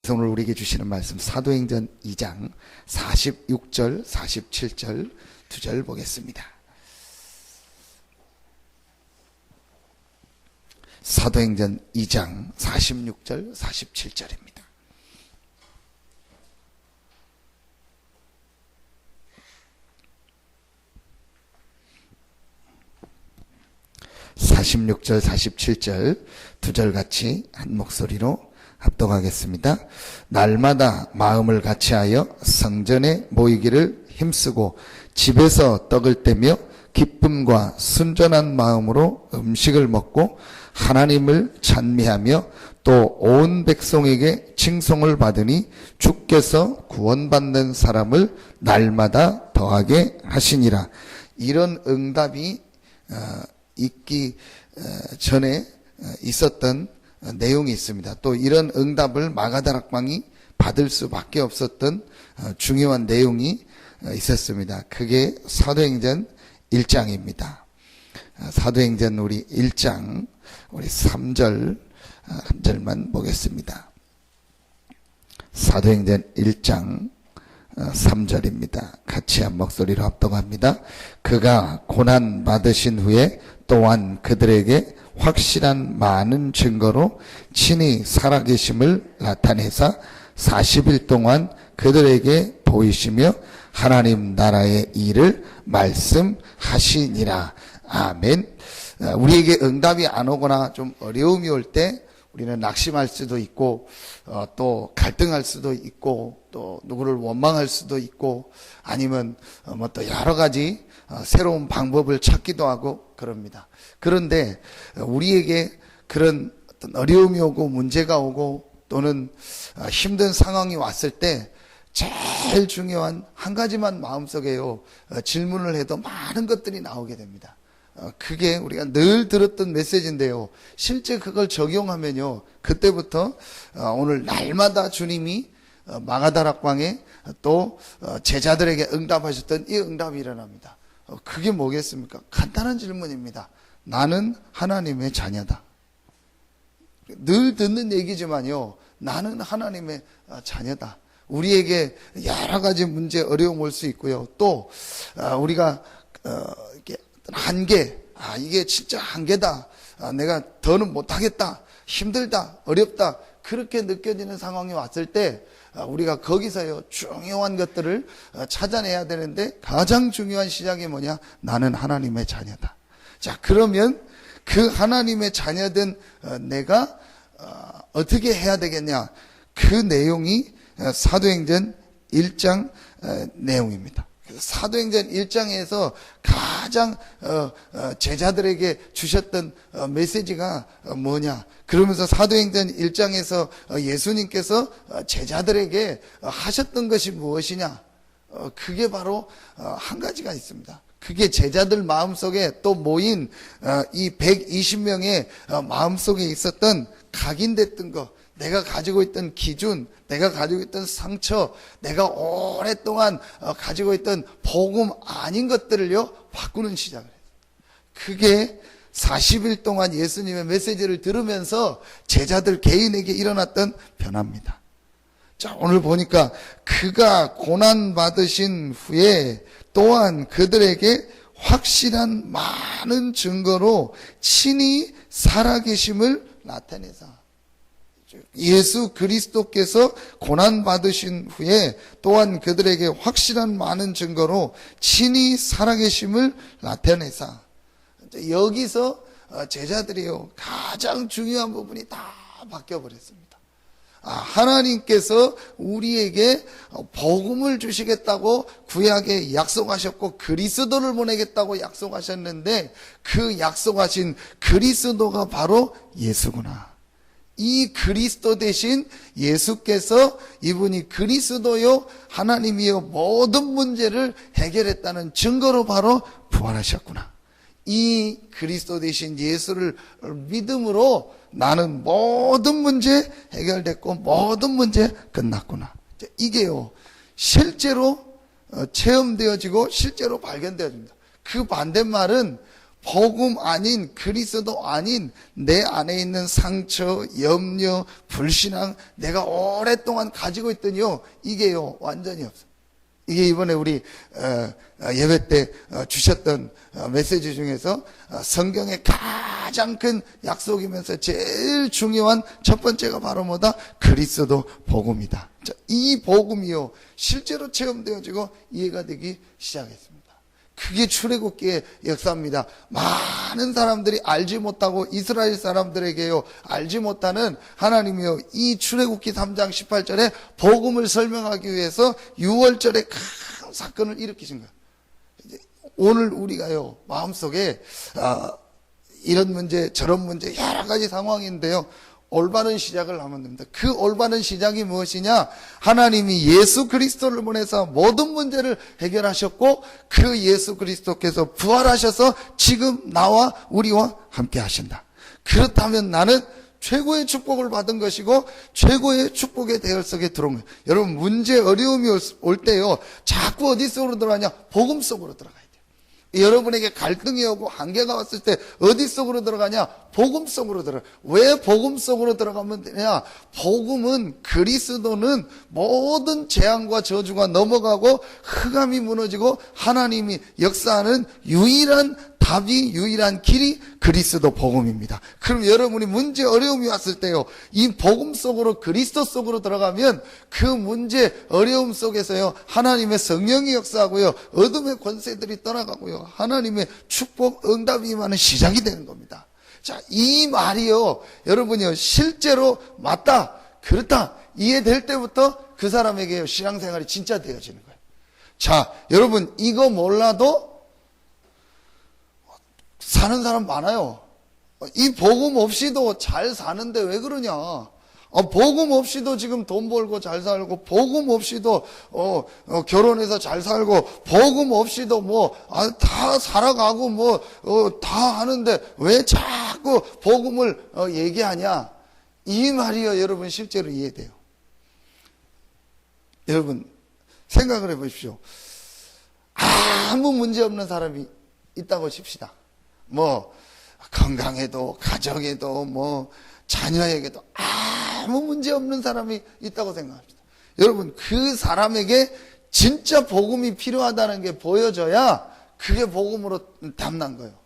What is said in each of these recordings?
오늘 우리에게 주시는 말씀 사도행전 2장 46절 47절 2절 보겠습니다. 사도행전 2장 46절 47절입니다. (46절) (47절) 두 절 같이 한 목소리로 합독하겠습니다. 날마다 마음을 같이하여 성전에 모이기를 힘쓰고 집에서 떡을 떼며 기쁨과 순전한 마음으로 음식을 먹고 하나님을 찬미하며 또 온 백성에게 칭송을 받으니 주께서 구원받는 사람을 날마다 더하게 하시니라. 이런 응답이 있기 전에 있었던 내용이 있습니다. 또 이런 응답을 마가다락방이 받을 수밖에 없었던 중요한 내용이 있었습니다. 그게 사도행전 1장입니다. 사도행전 우리 1장 우리 3절 한 절만 보겠습니다. 사도행전 1장 3절입니다. 같이 한 목소리로 합독합니다. 그가 고난 받으신 후에 또한 그들에게 확실한 많은 증거로 친히 살아계심을 나타내사 40일 동안 그들에게 보이시며 하나님 나라의 일을 말씀하시니라. 아멘. 우리에게 응답이 안 오거나 좀 어려움이 올 때 우리는 낙심할 수도 있고 또 갈등할 수도 있고 또 누구를 원망할 수도 있고 아니면 뭐 또 여러 가지 새로운 방법을 찾기도 하고 그럽니다. 그런데 우리에게 그런 어떤 어려움이 오고 문제가 오고 또는 힘든 상황이 왔을 때 제일 중요한 한 가지만 마음속에요 질문을 해도 많은 것들이 나오게 됩니다. 그게 우리가 늘 들었던 메시지인데요. 실제 그걸 적용하면요. 그때부터 오늘 날마다 주님이 마가다락방에 또 제자들에게 응답하셨던 이 응답이 일어납니다. 그게 뭐겠습니까? 간단한 질문입니다. 나는 하나님의 자녀다. 늘 듣는 얘기지만요. 나는 하나님의 자녀다. 우리에게 여러 가지 문제, 어려움 올 수 있고요. 또 우리가 이렇게 한계, 이게 진짜 한계다. 내가 더는 못하겠다. 힘들다. 어렵다. 그렇게 느껴지는 상황이 왔을 때 우리가 거기서요 중요한 것들을 찾아내야 되는데 가장 중요한 시작이 뭐냐? 나는 하나님의 자녀다. 자, 그러면 그 하나님의 자녀된 내가 어떻게 해야 되겠냐? 그 내용이 사도행전 1장 내용입니다. 사도행전 1장에서 가장 제자들에게 주셨던 메시지가 뭐냐? 그러면서 사도행전 1장에서 예수님께서 제자들에게 하셨던 것이 무엇이냐? 그게 바로 한 가지가 있습니다. 그게 제자들 마음속에 또 모인 이 120명의 마음속에 있었던 각인됐던 것, 내가 가지고 있던 기준, 내가 가지고 있던 상처, 내가 오랫동안 가지고 있던 복음 아닌 것들을요 바꾸는 시작을 해요. 그게 40일 동안 예수님의 메시지를 들으면서 제자들 개인에게 일어났던 변화입니다. 자, 오늘 보니까 그가 고난 받으신 후에 또한 그들에게 확실한 많은 증거로 친히 살아계심을 나타내사. 예수 그리스도께서 고난 받으신 후에 또한 그들에게 확실한 많은 증거로 친히 살아계심을 나타내사. 여기서 제자들이요 가장 중요한 부분이 다 바뀌어버렸습니다. 하나님께서 우리에게 복음을 주시겠다고 구약에 약속하셨고 그리스도를 보내겠다고 약속하셨는데 그 약속하신 그리스도가 바로 예수구나. 이 그리스도 대신 예수께서 이분이 그리스도요 하나님이요 모든 문제를 해결했다는 증거로 바로 부활하셨구나. 이 그리스도 대신 예수를 믿음으로 나는 모든 문제 해결됐고 모든 문제 끝났구나. 이게요 실제로 체험되어지고 실제로 발견되어집니다. 그 반대말은 복음 아닌, 그리스도 아닌 내 안에 있는 상처, 염려, 불신앙, 내가 오랫동안 가지고 있더니요, 이게요 완전히 없어. 이게 이번에 우리 예배 때 주셨던 메시지 중에서 성경의 가장 큰 약속이면서 제일 중요한 첫 번째가 바로 뭐다? 그리스도 복음이다. 자, 이 복음이요 실제로 체험되어지고 이해가 되기 시작했습니다. 그게 출애굽기의 역사입니다. 많은 사람들이 알지 못하고 이스라엘 사람들에게요 알지 못하는 하나님이요 이 출애굽기 3장 18절에 복음을 설명하기 위해서 6월절에 큰 사건을 일으키신 거예요. 오늘 우리가요 마음속에 이런 문제 저런 문제 여러 가지 상황인데요, 올바른 시작을 하면 됩니다. 그 올바른 시작이 무엇이냐? 하나님이 예수 그리스도를 보내서 모든 문제를 해결하셨고 그 예수 그리스도께서 부활하셔서 지금 나와 우리와 함께 하신다. 그렇다면 나는 최고의 축복을 받은 것이고 최고의 축복의 대열 속에 들어온 거예요. 여러분 문제 어려움이 올 때요 자꾸 어디 속으로 들어가냐? 복음 속으로 들어가요. 여러분에게 갈등이 오고 한계가 왔을 때 어디 속으로 들어가냐? 복음 속으로 들어가. 왜 복음 속으로 들어가면 되냐? 복음은 그리스도는 모든 재앙과 저주가 넘어가고 흑암이 무너지고 하나님이 역사하는 유일한 답이, 유일한 길이 그리스도 복음입니다. 그럼 여러분이 문제 어려움이 왔을 때요 이 복음 속으로 그리스도 속으로 들어가면 그 문제 어려움 속에서요 하나님의 성령이 역사하고요 어둠의 권세들이 떠나가고요 하나님의 축복 응답이 임하는 시작이 되는 겁니다. 자, 이 말이요 여러분이요 실제로 맞다, 그렇다 이해될 때부터 그 사람에게요 신앙생활이 진짜 되어지는 거예요. 자, 여러분 이거 몰라도 사는 사람 많아요. 이 복음 없이도 잘 사는데 왜 그러냐? 복음 없이도 지금 돈 벌고 잘 살고, 복음 없이도 결혼해서 잘 살고, 복음 없이도 다 살아가고 다 하는데 왜 자꾸 복음을 얘기하냐? 이 말이요 여러분 실제로 이해돼요. 여러분 생각을 해보십시오. 아무 문제 없는 사람이 있다고 칩시다. 건강에도 가정에도 자녀에게도 아무 문제 없는 사람이 있다고 생각합니다. 여러분 그 사람에게 진짜 복음이 필요하다는 게 보여져야 그게 복음으로 담난 거예요.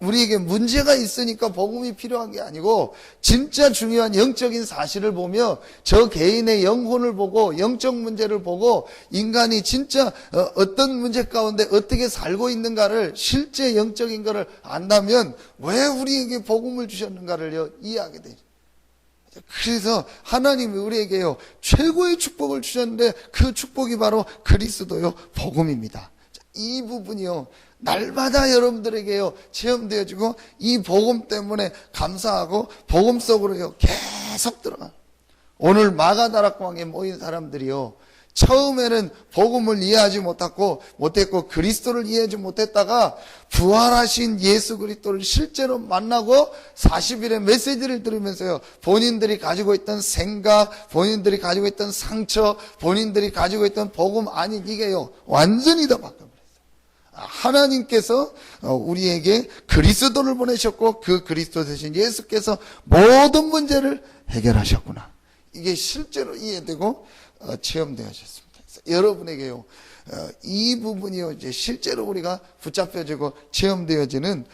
우리에게 문제가 있으니까 복음이 필요한 게 아니고 진짜 중요한 영적인 사실을 보며 저 개인의 영혼을 보고 영적 문제를 보고 인간이 진짜 어떤 문제 가운데 어떻게 살고 있는가를 실제 영적인 것을 안다면 왜 우리에게 복음을 주셨는가를 이해하게 되죠. 그래서 하나님이 우리에게요 최고의 축복을 주셨는데 그 축복이 바로 그리스도요 복음입니다. 이 부분이요 날마다 여러분들에게요 체험되어지고 이 복음 때문에 감사하고 복음 속으로요 계속 들어가. 오늘 마가다락방에 모인 사람들이요 처음에는 복음을 이해하지 못했고 그리스도를 이해하지 못했다가 부활하신 예수 그리스도를 실제로 만나고 40일의 메시지를 들으면서요 본인들이 가지고 있던 생각, 본인들이 가지고 있던 상처, 본인들이 가지고 있던 복음 아닌 이게요 완전히 다 바뀌어요. 하나님께서 우리에게 그리스도를 보내셨고 그 그리스도 대신 예수께서 모든 문제를 해결하셨구나. 이게 실제로 이해되고 체험되어졌습니다. 여러분에게요 이 부분이요 이제 실제로 우리가 붙잡혀지고 체험되어지는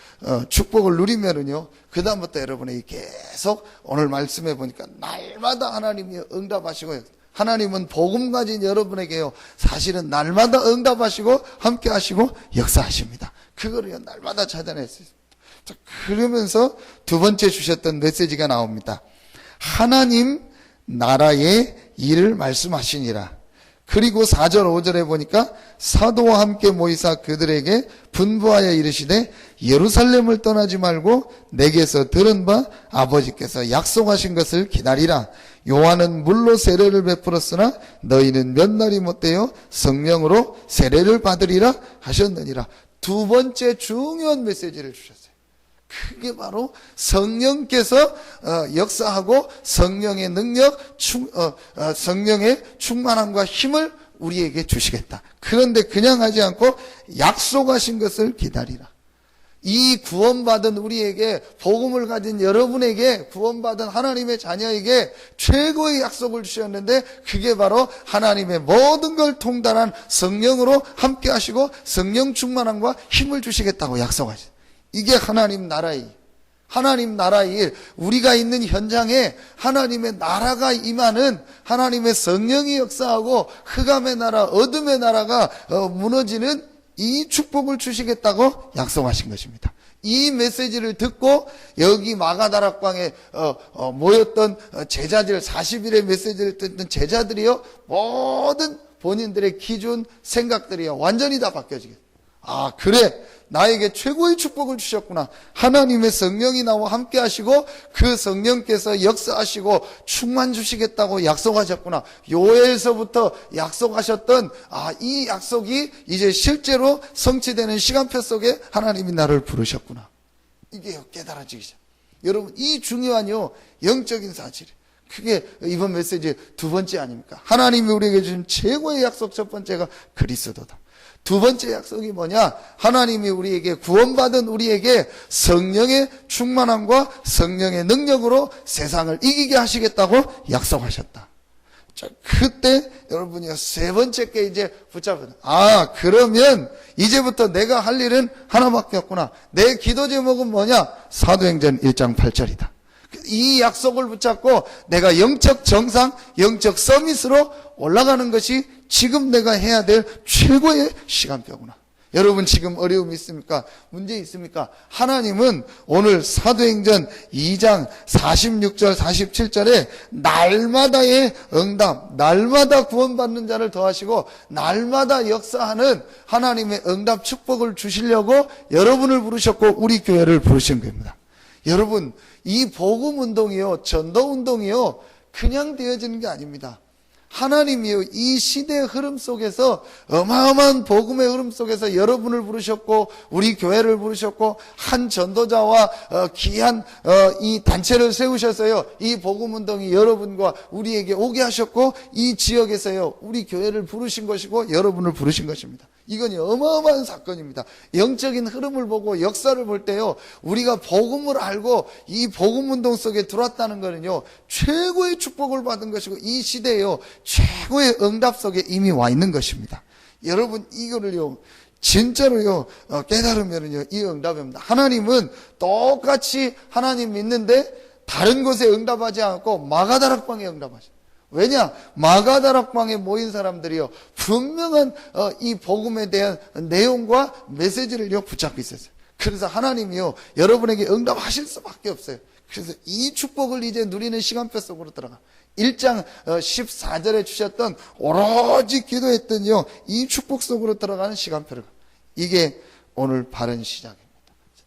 축복을 누리면은요 그 다음부터 여러분에게 계속 오늘 말씀해 보니까 날마다 하나님이 응답하시고 하나님은 복음 가진 여러분에게요 사실은 날마다 응답하시고 함께 하시고 역사하십니다. 그거를요 날마다 찾아낼 수 있습니다. 자, 그러면서 두 번째 주셨던 메시지가 나옵니다. 하나님 나라의 일을 말씀하시니라. 그리고 4절 5절에 보니까 사도와 함께 모이사 그들에게 분부하여 이르시되 예루살렘을 떠나지 말고 내게서 들은 바 아버지께서 약속하신 것을 기다리라. 요한은 물로 세례를 베풀었으나 너희는 몇 날이 못되어 성령으로 세례를 받으리라 하셨느니라. 두 번째 중요한 메시지를 주셨어요. 그게 바로 성령께서 역사하고 성령의 능력, 성령의 충만함과 힘을 우리에게 주시겠다. 그런데 그냥 하지 않고 약속하신 것을 기다리라. 이 구원받은 우리에게, 복음을 가진 여러분에게, 구원받은 하나님의 자녀에게 최고의 약속을 주셨는데, 그게 바로 하나님의 모든 걸 통달한 성령으로 함께 하시고 성령 충만함과 힘을 주시겠다고 약속하셨어요. 이게 하나님 나라의 일, 우리가 있는 현장에 하나님의 나라가 임하는, 하나님의 성령이 역사하고 흑암의 나라, 어둠의 나라가 무너지는 이 축복을 주시겠다고 약속하신 것입니다. 이 메시지를 듣고 여기 마가다락방에 모였던 제자들, 40일의 메시지를 듣는 제자들이요, 모든 본인들의 기준, 생각들이요, 완전히 다 바뀌어지겠어요. 아, 그래, 나에게 최고의 축복을 주셨구나. 하나님의 성령이 나와 함께 하시고 그 성령께서 역사하시고 충만 주시겠다고 약속하셨구나. 요엘서부터 약속하셨던 이 약속이 이제 실제로 성취되는 시간표 속에 하나님이 나를 부르셨구나. 이게 깨달아지기 시작. 여러분, 이 중요한 영적인 사실, 그게 이번 메시지의 두 번째 아닙니까? 하나님이 우리에게 주신 최고의 약속 첫 번째가 그리스도다. 두 번째 약속이 뭐냐? 하나님이 우리에게, 구원받은 우리에게 성령의 충만함과 성령의 능력으로 세상을 이기게 하시겠다고 약속하셨다. 자, 그때 여러분이 세 번째 게 이제 붙잡은, 그러면 이제부터 내가 할 일은 하나밖에 없구나. 내 기도 제목은 뭐냐? 사도행전 1장 8절이다. 이 약속을 붙잡고 내가 영적 정상, 영적 서밋으로 올라가는 것이 지금 내가 해야 될 최고의 시간표구나. 여러분, 지금 어려움이 있습니까? 문제 있습니까? 하나님은 오늘 사도행전 2장 46절 47절에 날마다의 응답, 날마다 구원받는 자를 더하시고 날마다 역사하는 하나님의 응답 축복을 주시려고 여러분을 부르셨고 우리 교회를 부르신 겁니다. 여러분, 이 복음운동이요, 전도운동이요, 그냥 되어지는 게 아닙니다. 하나님이요, 이 시대의 흐름 속에서, 어마어마한 복음의 흐름 속에서 여러분을 부르셨고 우리 교회를 부르셨고 한 전도자와 귀한 이 단체를 세우셔서요, 이 복음운동이 여러분과 우리에게 오게 하셨고 이 지역에서요, 우리 교회를 부르신 것이고 여러분을 부르신 것입니다. 이건 어마어마한 사건입니다. 영적인 흐름을 보고 역사를 볼 때요, 우리가 복음을 알고 이 복음운동 속에 들어왔다는 것은요, 최고의 축복을 받은 것이고 이 시대에요, 최고의 응답 속에 이미 와 있는 것입니다. 여러분, 이거를요, 진짜로요, 깨달으면은요, 이 응답입니다. 하나님은 똑같이 하나님 믿는데 다른 곳에 응답하지 않고 마가다락방에 응답하죠. 왜냐? 마가다락방에 모인 사람들이요, 분명한 이 복음에 대한 내용과 메시지를요, 붙잡고 있었어요. 그래서 하나님이요, 여러분에게 응답하실 수밖에 없어요. 그래서 이 축복을 이제 누리는 시간표 속으로 들어가. 1장 14절에 주셨던 오로지 기도했던요, 이 축복 속으로 들어가는 시간표를. 이게 오늘 바른 시작입니다.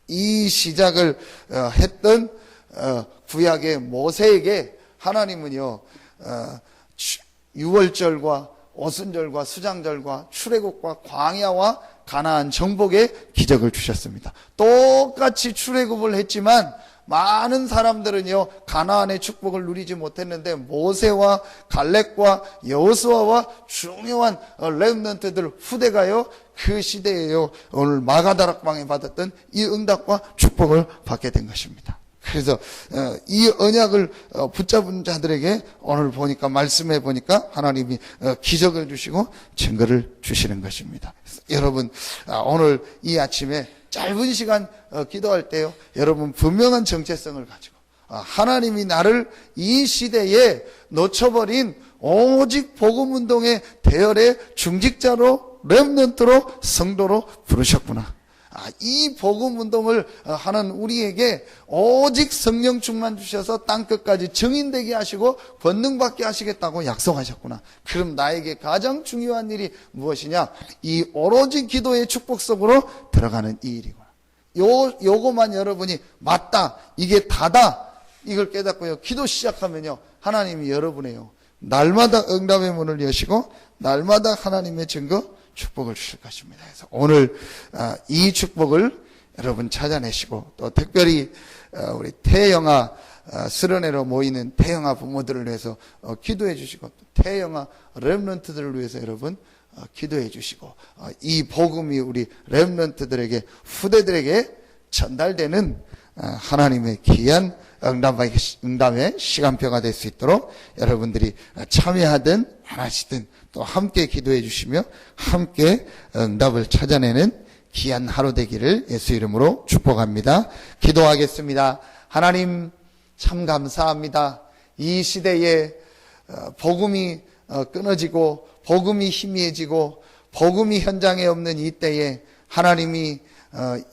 이 시작을 했던 구약의 모세에게 하나님은요, 유월절과 오순절과 수장절과 출애굽과 광야와 가나안 정복의 기적을 주셨습니다. 똑같이 출애굽을 했지만 많은 사람들은요, 가나안의 축복을 누리지 못했는데 모세와 갈렙과 여호수아와 중요한 렘넌트들 후대가요, 그 시대에요, 오늘 마가다락방에 받았던 이 응답과 축복을 받게 된 것입니다. 그래서 이 언약을 붙잡은 자들에게 오늘 보니까, 말씀해 보니까 하나님이 기적을 주시고 증거를 주시는 것입니다. 여러분, 오늘 이 아침에 짧은 시간 기도할 때요, 여러분 분명한 정체성을 가지고 하나님이 나를 이 시대에 놓쳐버린 오직 복음운동의 대열의 중직자로, 렘넌트로, 성도로 부르셨구나. 이 복음운동을 하는 우리에게 오직 성령 충만 주셔서 땅끝까지 증인되게 하시고 권능받게 하시겠다고 약속하셨구나. 그럼 나에게 가장 중요한 일이 무엇이냐? 이 오로지 기도의 축복 속으로 들어가는 이 일이구나. 요거만 여러분이 맞다, 이게 다다, 이걸 깨닫고요, 기도 시작하면요, 하나님이 여러분에요, 날마다 응답의 문을 여시고 날마다 하나님의 증거, 축복을 주실 것입니다. 그래서 오늘 이 축복을 여러분 찾아내시고, 또 특별히 우리 태영아 스런회로 모이는 태영아 부모들을 위해서 기도해 주시고, 태영아 렘넌트들을 위해서 여러분 기도해 주시고, 이 복음이 우리 렘넌트들에게, 후대들에게 전달되는 하나님의 귀한 응답의 시간표가 될 수 있도록 여러분들이 참여하든 안 하시든 또 함께 기도해 주시며 함께 응답을 찾아내는 귀한 하루 되기를 예수 이름으로 축복합니다. 기도하겠습니다. 하나님 참 감사합니다. 이 시대에 복음이 끊어지고 복음이 희미해지고 복음이 현장에 없는 이 때에 하나님이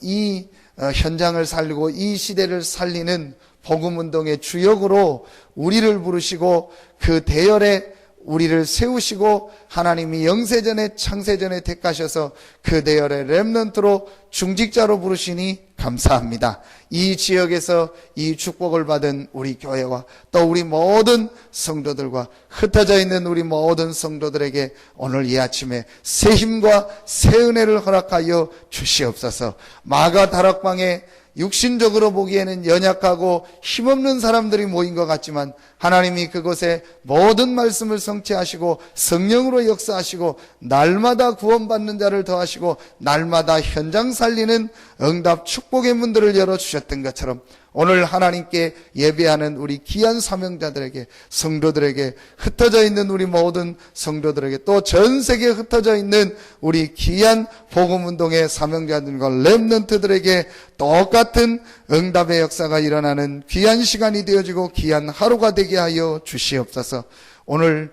이 현장을 살리고 이 시대를 살리는 복음운동의 주역으로 우리를 부르시고 그 대열에 우리를 세우시고 하나님이 영세전에 창세전에 택하셔서 그 대열의 렘넌트로 중직자로 부르시니 감사합니다. 이 지역에서 이 축복을 받은 우리 교회와 또 우리 모든 성도들과 흩어져 있는 우리 모든 성도들에게 오늘 이 아침에 새 힘과 새 은혜를 허락하여 주시옵소서. 마가 다락방에 육신적으로 보기에는 연약하고 힘없는 사람들이 모인 것 같지만 하나님이 그곳에 모든 말씀을 성취하시고 성령으로 역사하시고 날마다 구원받는 자를 더하시고 날마다 현장 살리는 응답 축복의 문들을 열어주셨던 것처럼 오늘 하나님께 예배하는 우리 귀한 사명자들에게 성도들에게 흩어져 있는 우리 모든 성도들에게 또 전 세계에 흩어져 있는 우리 귀한 복음운동의 사명자들과 렘넌트들에게 똑같은 응답의 역사가 일어나는 귀한 시간이 되어지고 귀한 하루가 되게 하여 주시옵소서. 오늘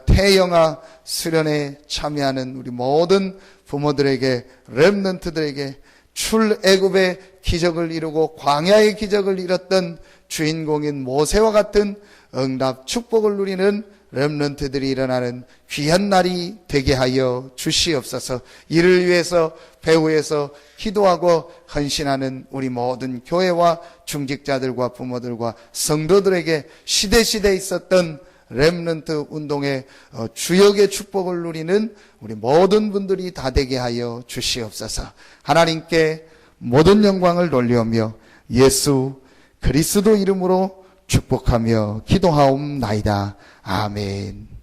태영아 수련에 참여하는 우리 모든 부모들에게 렘넌트들에게 출애굽의 기적을 이루고 광야의 기적을 이뤘던 주인공인 모세와 같은 응답 축복을 누리는 렘넌트들이 일어나는 귀한 날이 되게 하여 주시옵소서. 이를 위해서 배후에서 기도하고 헌신하는 우리 모든 교회와 중직자들과 부모들과 성도들에게 시대시대에 있었던 렘넌트 운동의 주역의 축복을 누리는 우리 모든 분들이 다 되게 하여 주시옵소서. 하나님께 모든 영광을 돌리오며 예수 그리스도 이름으로 축복하며 기도하옵나이다. 아멘.